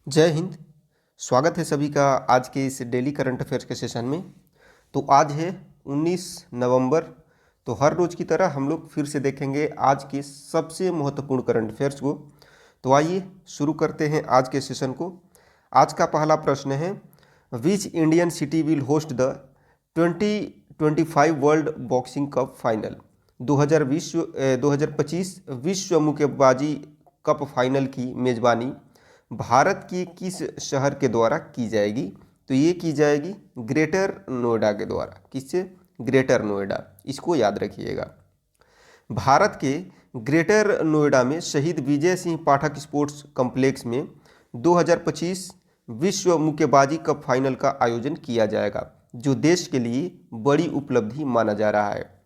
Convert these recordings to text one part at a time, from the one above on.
जय हिंद। स्वागत है सभी का आज के इस डेली करंट अफेयर्स के सेशन में। तो आज है 19 नवंबर। तो हर रोज़ की तरह हम लोग फिर से देखेंगे आज के सबसे महत्वपूर्ण करंट अफेयर्स को। तो आइए शुरू करते हैं आज के सेशन को। आज का पहला प्रश्न है, which Indian city will host the 2025 world boxing cup final. 2025 विश्व मुक्केबाजी कप फाइनल की मेज़बानी भारत के किस शहर के द्वारा की जाएगी? तो ये की जाएगी ग्रेटर नोएडा के द्वारा। किससे? ग्रेटर नोएडा। इसको याद रखिएगा। भारत के ग्रेटर नोएडा में शहीद विजय सिंह पाठक स्पोर्ट्स कॉम्प्लेक्स में 2025 विश्व मुक्केबाजी कप फाइनल का आयोजन किया जाएगा, जो देश के लिए बड़ी उपलब्धि माना जा रहा है।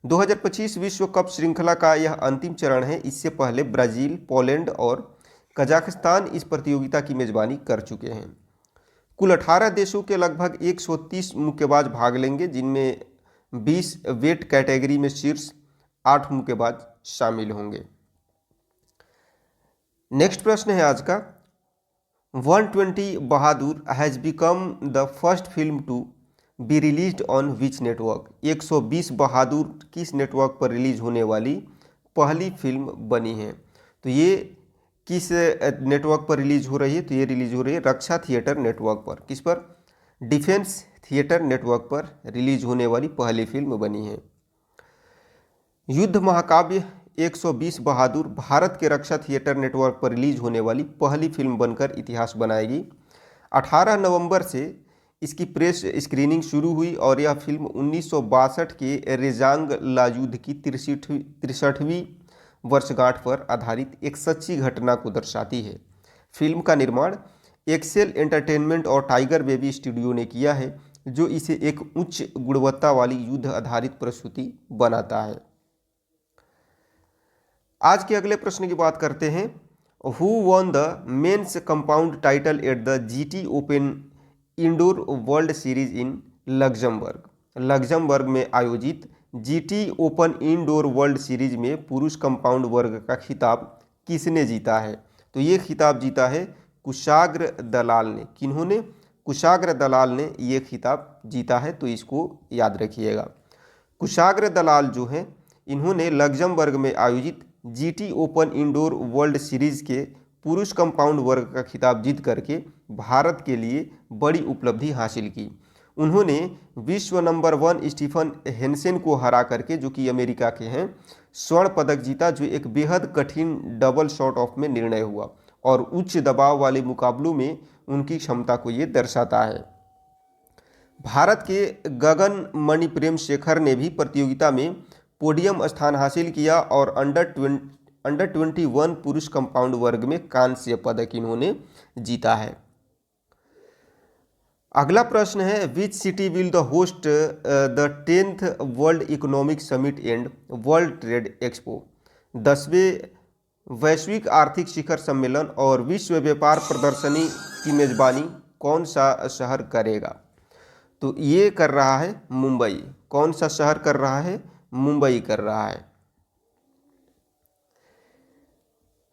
2025 विश्व कप श्रृंखला का यह अंतिम चरण है। इससे पहले ब्राज़ील, पोलैंड और कजाकिस्तान इस प्रतियोगिता की मेजबानी कर चुके हैं। कुल 18 देशों के लगभग 130 मुक्केबाज भाग लेंगे, जिनमें 20 वेट कैटेगरी में शीर्ष 8 मुक्केबाज शामिल होंगे। नेक्स्ट प्रश्न है आज का, 120 Bahadur has become the first film to be released on which network. 120 Bahadur किस नेटवर्क पर रिलीज होने वाली पहली फिल्म बनी है? तो ये किस नेटवर्क पर रिलीज हो रही है? तो ये रिलीज हो रही है रक्षा थिएटर नेटवर्क पर। किस पर? डिफेंस थिएटर नेटवर्क पर रिलीज होने वाली पहली फिल्म बनी है। युद्ध महाकाव्य 120 बहादुर भारत के रक्षा थिएटर नेटवर्क पर रिलीज होने वाली पहली फिल्म बनकर इतिहास बनाएगी। 18 नवंबर से इसकी प्रेस स्क्रीनिंग शुरू हुई और यह फिल्म 1962 के रेजांग लायुद्ध की 63वीं वर्षगांठ पर आधारित एक सच्ची घटना को दर्शाती है। फिल्म का निर्माण एक्सेल एंटरटेनमेंट और टाइगर बेबी स्टूडियो ने किया है, जो इसे एक उच्च गुणवत्ता वाली युद्ध आधारित प्रस्तुति बनाता है। आज के अगले प्रश्न की बात करते हैं, who won the men's compound title at the GT open indoor world series in Luxembourg. Luxembourg में आयोजित GT open indoor world series में पुरुष कंपाउंड वर्ग का खिताब किसने जीता है? तो ये खिताब जीता है कुशाग्र दलाल ने। किन्होंने? कुशाग्र दलाल ने ये खिताब जीता है, तो इसको याद रखिएगा। कुशाग्र दलाल जो हैं, इन्होंने लग्जमबर्ग में आयोजित GT open indoor world series के पुरुष कंपाउंड वर्ग का खिताब जीत करके भारत के लिए बड़ी उपलब्धि हासिल की। उन्होंने विश्व नंबर 1 स्टीफन हेंसेन को हरा करके, जो कि अमेरिका के हैं, स्वर्ण पदक जीता, जो एक बेहद कठिन डबल शॉट ऑफ में निर्णय हुआ और उच्च दबाव वाले मुकाबलों में उनकी क्षमता को ये दर्शाता है। भारत के गगन मणिप्रेम शेखर ने भी प्रतियोगिता में पोडियम स्थान हासिल किया और अंडर 21 पुरुष कंपाउंड वर्ग में कांस्य पदक इन्होंने जीता है। अगला प्रश्न है, which city will the host the 10th world economic summit and world trade expo. 10वें वैश्विक आर्थिक शिखर सम्मेलन और विश्व व्यापार प्रदर्शनी की मेजबानी कौन सा शहर करेगा? तो ये कर रहा है मुंबई। कौन सा शहर कर रहा है? मुंबई कर रहा है।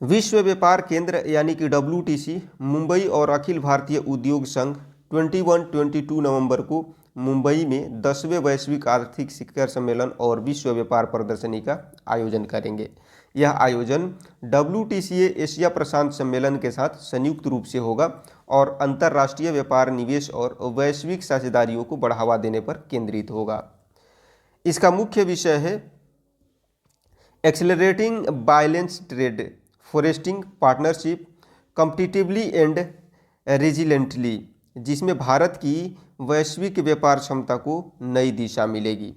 विश्व व्यापार केंद्र यानी कि WTC मुंबई और अखिल भारतीय उद्योग संघ 21-22 नवंबर को मुंबई में 10वें वैश्विक आर्थिक शिखर सम्मेलन और विश्व व्यापार प्रदर्शनी का आयोजन करेंगे। यह आयोजन WTCA एशिया प्रशांत सम्मेलन के साथ संयुक्त रूप से होगा और अंतर्राष्ट्रीय व्यापार, निवेश और वैश्विक साझेदारियों को बढ़ावा देने पर केंद्रित होगा। इसका मुख्य विषय है accelerating balance trade, fostering partnership competitively and resiliently, जिसमें भारत की वैश्विक व्यापार क्षमता को नई दिशा मिलेगी।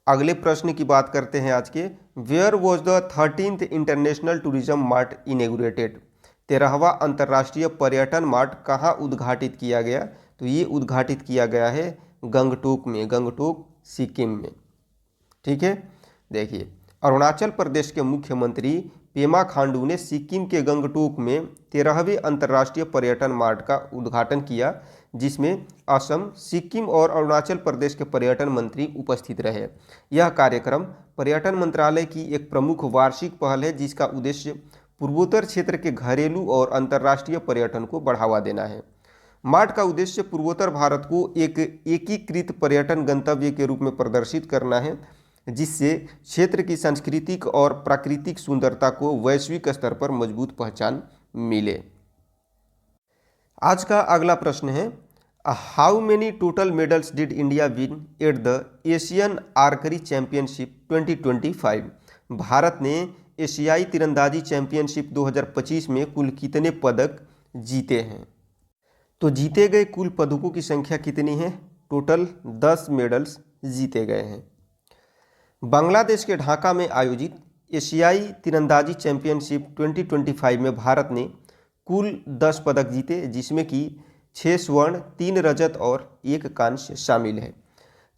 अगले प्रश्न की बात करते हैं आज के, where was the 13th international tourism mart inaugurated. 13वां अंतर्राष्ट्रीय पर्यटन मार्ट कहाँ उद्घाटित किया गया? तो ये उद्घाटित किया गया है गंगटोक में, गंगटोक सिक्किम में। ठीक है, देखिए, अरुणाचल प्रदेश के मुख्यमंत्री पेमा खांडू ने सिक्किम के गंगटोक में 13वें अंतर्राष्ट्रीय पर्यटन मार्ट का उद्घाटन किया, जिसमें असम, सिक्किम और अरुणाचल प्रदेश के पर्यटन मंत्री उपस्थित रहे। यह कार्यक्रम पर्यटन मंत्रालय की एक प्रमुख वार्षिक पहल है, जिसका उद्देश्य पूर्वोत्तर क्षेत्र के घरेलू और अंतर्राष्ट्रीय पर्यटन को बढ़ावा देना है। मार्ट का उद्देश्य पूर्वोत्तर भारत को एक एकीकृत पर्यटन गंतव्य के रूप में प्रदर्शित करना है, जिससे क्षेत्र की सांस्कृतिक और प्राकृतिक सुंदरता को वैश्विक स्तर पर मजबूत पहचान मिले। आज का अगला प्रश्न है, how many total medals did India win at the Asian archery championship 2025? Bharat ने एशियाई तीरंदाजी चैंपियनशिप 2025 में कुल कितने पदक जीते हैं? तो जीते गए कुल पदकों की संख्या कितनी है? टोटल 10 मेडल्स जीते गए हैं। बांग्लादेश के ढाका में आयोजित एशियाई तीरंदाजी चैंपियनशिप 2025 में भारत ने कुल 10 पदक जीते, जिसमें कि 6 स्वर्ण, 3 रजत और 1 कांस्य शामिल है।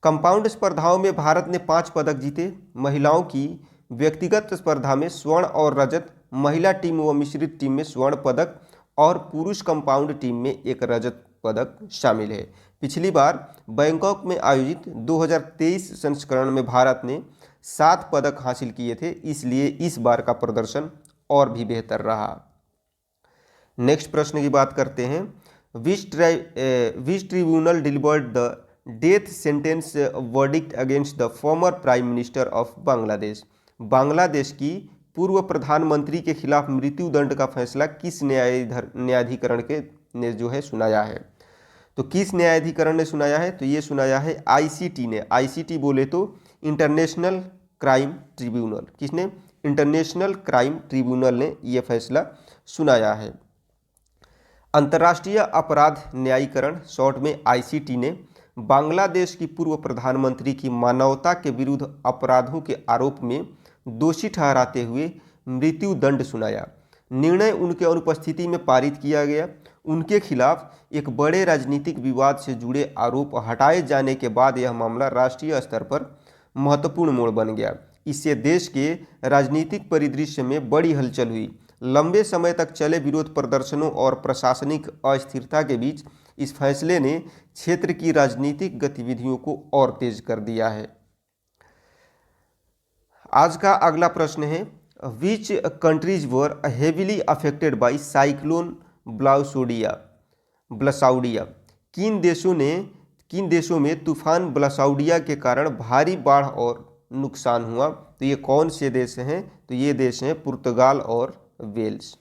कंपाउंड स्पर्धाओं में भारत ने 5 पदक जीते। महिलाओं की व्यक्तिगत स्पर्धा में स्वर्ण और रजत, महिला टीम व मिश्रित टीम में स्वर्ण पदक और पुरुष कंपाउंड टीम में 1 रजत पदक शामिल है। पिछली बार बैंकॉक में आयोजित 2023 संस्करण में भारत ने 7 पदक हासिल किए थे, इसलिए इस बार का प्रदर्शन और भी बेहतर रहा। नेक्स्ट प्रश्न की बात करते हैं, which tribunal delivered the death sentence verdict against the former prime minister of Bangladesh? Bangladesh की पूर्व प्रधानमंत्री के खिलाफ मृत्यु दंड का फैसला किस न्यायाधिकरण ने जो है सुनाया है? तो किस न्यायाधिकरण ने सुनाया है? तो ये सुनाया है आईसीटी ने। आईसीटी बोले तो इंटरनेशनल क्राइम ट्रिब्यूनल। किसने? इंटरनेशनल क्राइम ट्रिब्यूनल ने यह फैसला सुनाया है। अंतर्राष्ट्रीय अपराध न्यायीकरण शॉर्ट में आईसीटी ने बांग्लादेश की पूर्व प्रधानमंत्री की मानवता के विरुद्ध अपराधों के आरोप में दोषी ठहराते हुए मृत्यु दंड सुनाया। निर्णय उनके अनुपस्थिति में पारित किया गया। उनके खिलाफ एक बड़े राजनीतिक विवाद से जुड़े आरोप हटाए जाने के बाद यह मामला राष्ट्रीय स्तर पर महत्वपूर्ण मोड़ बन गया। इससे देश के राजनीतिक परिदृश्य में बड़ी हलचल हुई। लंबे समय तक चले विरोध प्रदर्शनों और प्रशासनिक अस्थिरता के बीच इस फैसले ने क्षेत्र की राजनीतिक गतिविधियों को और तेज कर दिया है। आज का अगला प्रश्न है, which countries were heavily affected by cyclone ब्लासौडिया? किन देशों में तूफान ब्लासौडिया के कारण भारी बाढ़ और नुकसान हुआ? तो ये कौन से देश हैं? तो ये देश हैं पुर्तगाल और वेल्स।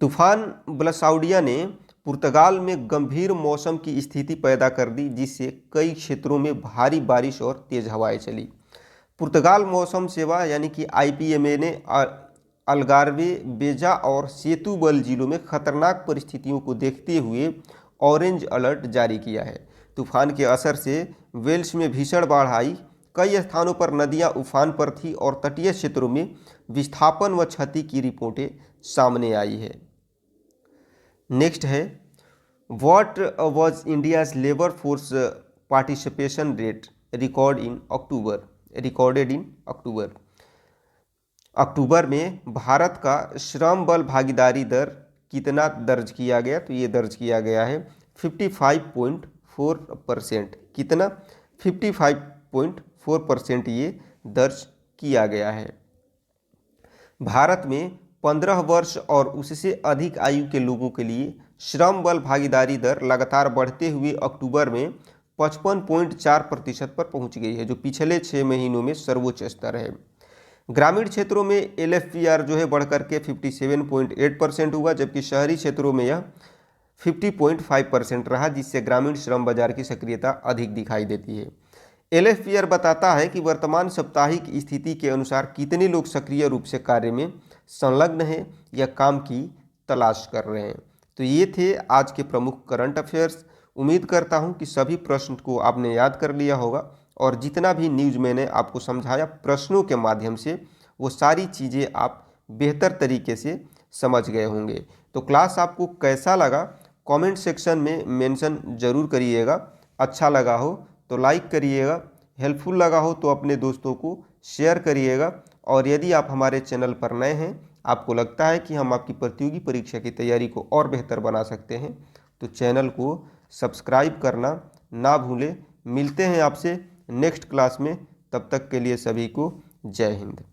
तूफान ब्लासौडिया ने पुर्तगाल में गंभीर मौसम की स्थिति पैदा कर दी, जिससे कई क्षेत्रों में भारी बारिश और तेज हवाएं चली। पुर्तगाल मौसम सेवा यानी कि आईपीएमए ने अलगार्वे, बेजा और सेतुबल जिलों में खतरनाक परिस्थितियों को देखते हुए ऑरेंज अलर्ट जारी किया है। तूफान के असर से वेल्स में भीषण बाढ़ आई। कई स्थानों पर नदियां उफान पर थी और तटीय क्षेत्रों में विस्थापन व क्षति की रिपोर्टें सामने आई है। नेक्स्ट है, what was India's labour force participation rate recorded in October? अक्टूबर में भारत का श्रम बल भागीदारी दर कितना दर्ज किया गया? तो ये दर्ज किया गया है 55.4%। कितना? 55.4% ये दर्ज किया गया है। भारत में 15 वर्ष और उससे अधिक आयु के लोगों के लिए श्रम बल भागीदारी दर लगातार बढ़ते हुए अक्टूबर में 55.4% पर पहुंच गई है, जो पिछले 6 महीनों में सर्वोच्च स्तर है। ग्रामीण क्षेत्रों में एलएफपीआर जो है बढ़कर के 57.8% हुआ, जबकि शहरी क्षेत्रों में यह 50.5% रहा, जिससे ग्रामीण श्रम बाजार की सक्रियता अधिक दिखाई देती है। एलएफपीआर बताता है कि वर्तमान साप्ताहिक स्थिति के अनुसार कितने लोग सक्रिय रूप से कार्य में संलग्न हैं या काम की तलाश कर रहे हैं। तो ये थे आज के प्रमुख करंट अफेयर्स। उम्मीद करता हूं कि सभी प्रश्न को आपने याद कर लिया होगा और जितना भी न्यूज़ मैंने आपको समझाया प्रश्नों के माध्यम से, वो सारी चीज़ें आप बेहतर तरीके से समझ गए होंगे। तो क्लास आपको कैसा लगा कमेंट सेक्शन में मेंशन ज़रूर करिएगा। अच्छा लगा हो तो लाइक करिएगा, हेल्पफुल लगा हो तो अपने दोस्तों को शेयर करिएगा। और यदि आप हमारे चैनल पर नए हैं, आपको लगता है कि हम आपकी प्रतियोगी परीक्षा की तैयारी को और बेहतर बना सकते हैं, तो चैनल को सब्सक्राइब करना ना भूलें। मिलते हैं आपसे नेक्स्ट क्लास में, तब तक के लिए सभी को जय हिंद।